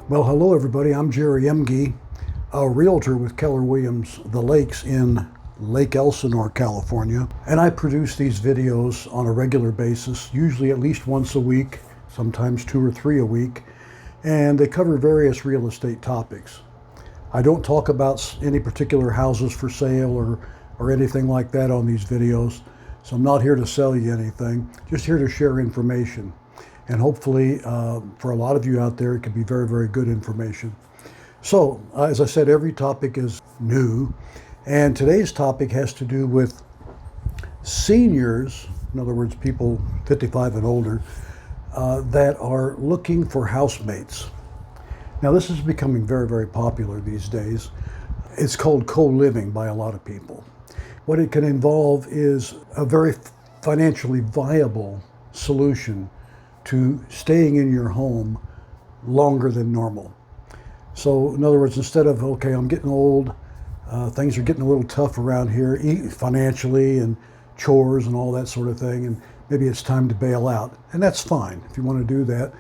Well, hello everybody. I'm Jerry Emge, a realtor with Keller Williams The Lakes in Lake Elsinore, California. And I produce these videos on a regular basis, usually at least once a week, sometimes 2 or 3 a week. And they cover various real estate topics. I don't talk about any particular houses for sale or anything like that on these videos. So I'm not here to sell you anything, just here to share information. And hopefully, for a lot of you out there, it can be very, very good information. So, as I said, every topic is new. And today's topic has to do with seniors, in other words, people 55 and older, that are looking for housemates. Now, this is becoming very, very popular these days. It's called co-living by a lot of people. What it can involve is a very financially viable solution to staying in your home longer than normal. So in other words, instead of, okay, I'm getting old, things are getting a little tough around here financially and chores and all that sort of thing, and maybe it's time to bail out. And that's fine if you want to do that.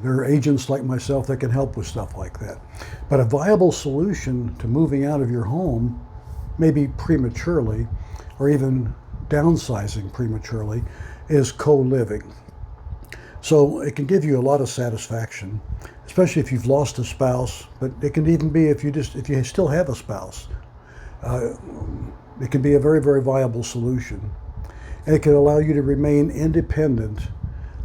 There are agents like myself that can help with stuff like that. But a viable solution to moving out of your home, maybe prematurely, or even downsizing prematurely, is co-living. So it can give you a lot of satisfaction, especially if you've lost a spouse, but it can even be if you still have a spouse. It can be a very, very viable solution. And it can allow you to remain independent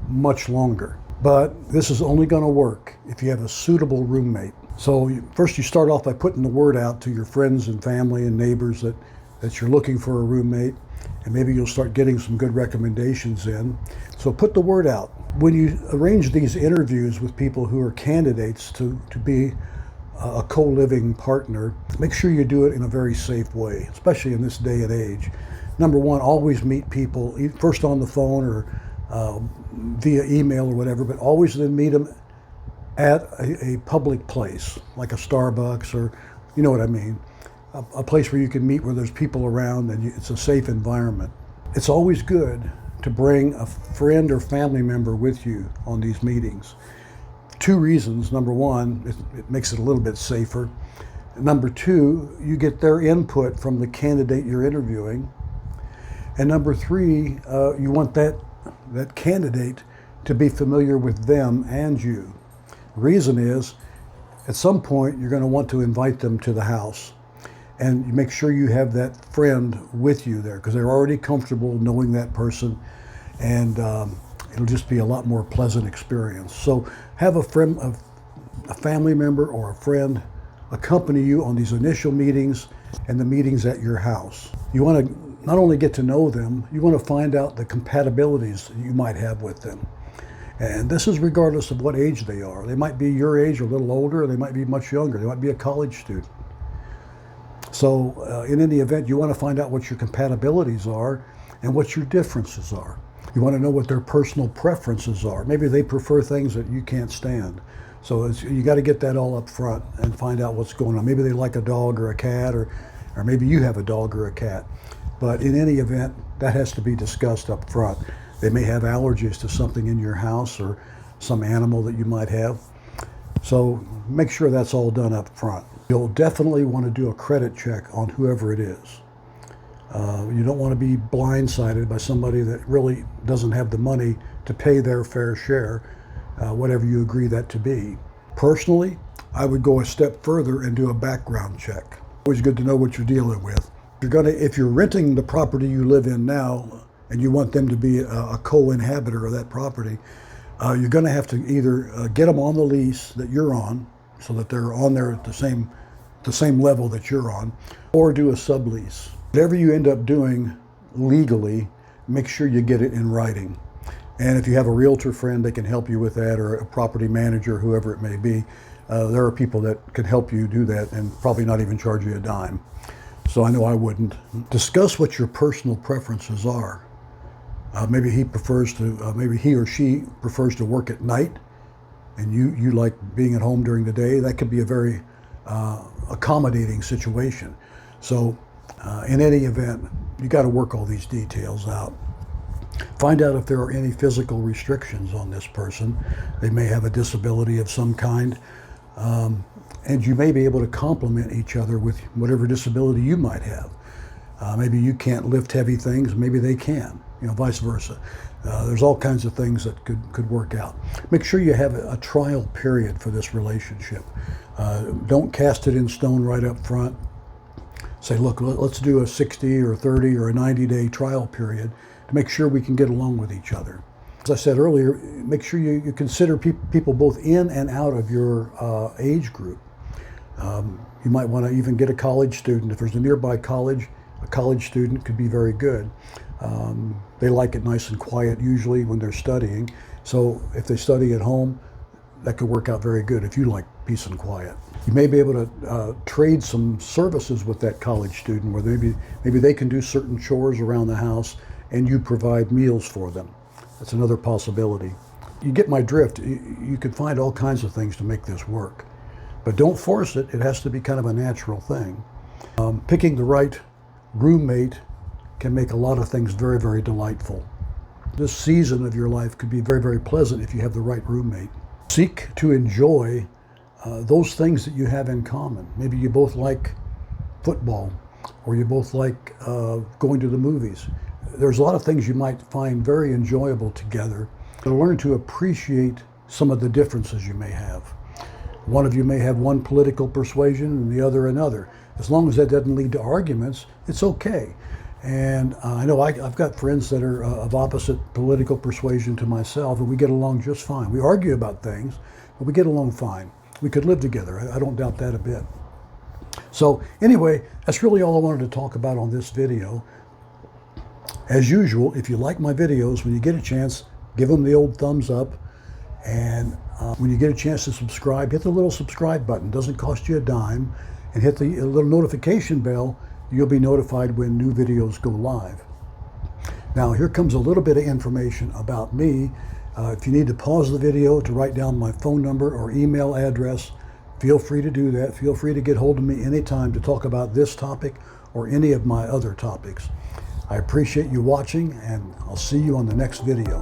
much longer. But this is only going to work if you have a suitable roommate. So first you start off by putting the word out to your friends and family and neighbors that you're looking for a roommate, and maybe you'll start getting some good recommendations in. So put the word out. When you arrange these interviews with people who are candidates to be a co-living partner, make sure you do it in a very safe way, especially in this day and age. Number one, always meet people, first on the phone or via email or whatever, but always then meet them at a public place, like a Starbucks or, you know what I mean, a place where you can meet where there's people around and it's a safe environment. It's always good to bring a friend or family member with you on these meetings. 2 reasons. Number one, it makes it a little bit safer. Number 2, you get their input from the candidate you're interviewing. And number 3, you want that candidate to be familiar with them and you. The reason is, at some point, you're going to want to invite them to the house. And you make sure you have that friend with you there because they're already comfortable knowing that person, and it'll just be a lot more pleasant experience. So have a friend, a family member or a friend accompany you on these initial meetings and the meetings at your house. You want to not only get to know them, you want to find out the compatibilities that you might have with them. And this is regardless of what age they are. They might be your age or a little older, or they might be much younger. They might be a college student. So in any event, you want to find out what your compatibilities are and what your differences are. You want to know what their personal preferences are. Maybe they prefer things that you can't stand. So you got to get that all up front and find out what's going on. Maybe they like a dog or a cat, or maybe you have a dog or a cat. But in any event, that has to be discussed up front. They may have allergies to something in your house or some animal that you might have. So make sure that's all done up front. You'll definitely want to do a credit check on whoever it is. You don't want to be blindsided by somebody that really doesn't have the money to pay their fair share, whatever you agree that to be. Personally, I would go a step further and do a background check. Always good to know what you're dealing with. If you're renting the property you live in now and you want them to be a co-inhabitor of that property, you're going to have to either get them on the lease that you're on, so that they're on there at the same level that you're on, or do a sublease. Whatever you end up doing legally, make sure you get it in writing. And if you have a realtor friend, they can help you with that, or a property manager, whoever it may be. There are people that can help you do that and probably not even charge you a dime. So I know I wouldn't. Discuss what your personal preferences are. Maybe he or she prefers to work at night, and you like being at home during the day. That could be a very accommodating situation. So in any event, you got to work all these details out. Find out if there are any physical restrictions on this person. They may have a disability of some kind. And you may be able to complement each other with whatever disability you might have. Maybe you can't lift heavy things, maybe they can, vice versa. There's all kinds of things that could work out. Make sure you have a trial period for this relationship. Don't cast it in stone right up front. Say, look, let's do a 60 or 30 or a 90-day trial period to make sure we can get along with each other. As I said earlier, make sure you consider people both in and out of your age group. You might want to even get a college student. If there's a nearby college, a college student could be very good. They like it nice and quiet usually when they're studying. So if they study at home, that could work out very good if you like peace and quiet. You may be able to trade some services with that college student where maybe they can do certain chores around the house and you provide meals for them. That's another possibility. You get my drift. You could find all kinds of things to make this work. But don't force it. It has to be kind of a natural thing. Picking the right roommate can make a lot of things very, very delightful. This season of your life could be very, very pleasant if you have the right roommate. Seek to enjoy those things that you have in common. Maybe you both like football, or you both like going to the movies. There's a lot of things you might find very enjoyable together. To learn to appreciate some of the differences you may have. One of you may have one political persuasion and the other another. As long as that doesn't lead to arguments, it's okay. And I know I've got friends that are of opposite political persuasion to myself, and we get along just fine. We argue about things, but we get along fine. We could live together. I don't doubt that a bit. So anyway, that's really all I wanted to talk about on this video. As usual, if you like my videos, when you get a chance, give them the old thumbs up. And when you get a chance to subscribe, hit the little subscribe button. It doesn't cost you a dime. And hit the little notification bell. You'll be notified when new videos go live. Now, here comes a little bit of information about me. If you need to pause the video to write down my phone number or email address, feel free to do that. Feel free to get hold of me anytime to talk about this topic or any of my other topics. I appreciate you watching, and I'll see you on the next video.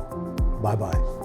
Bye-bye.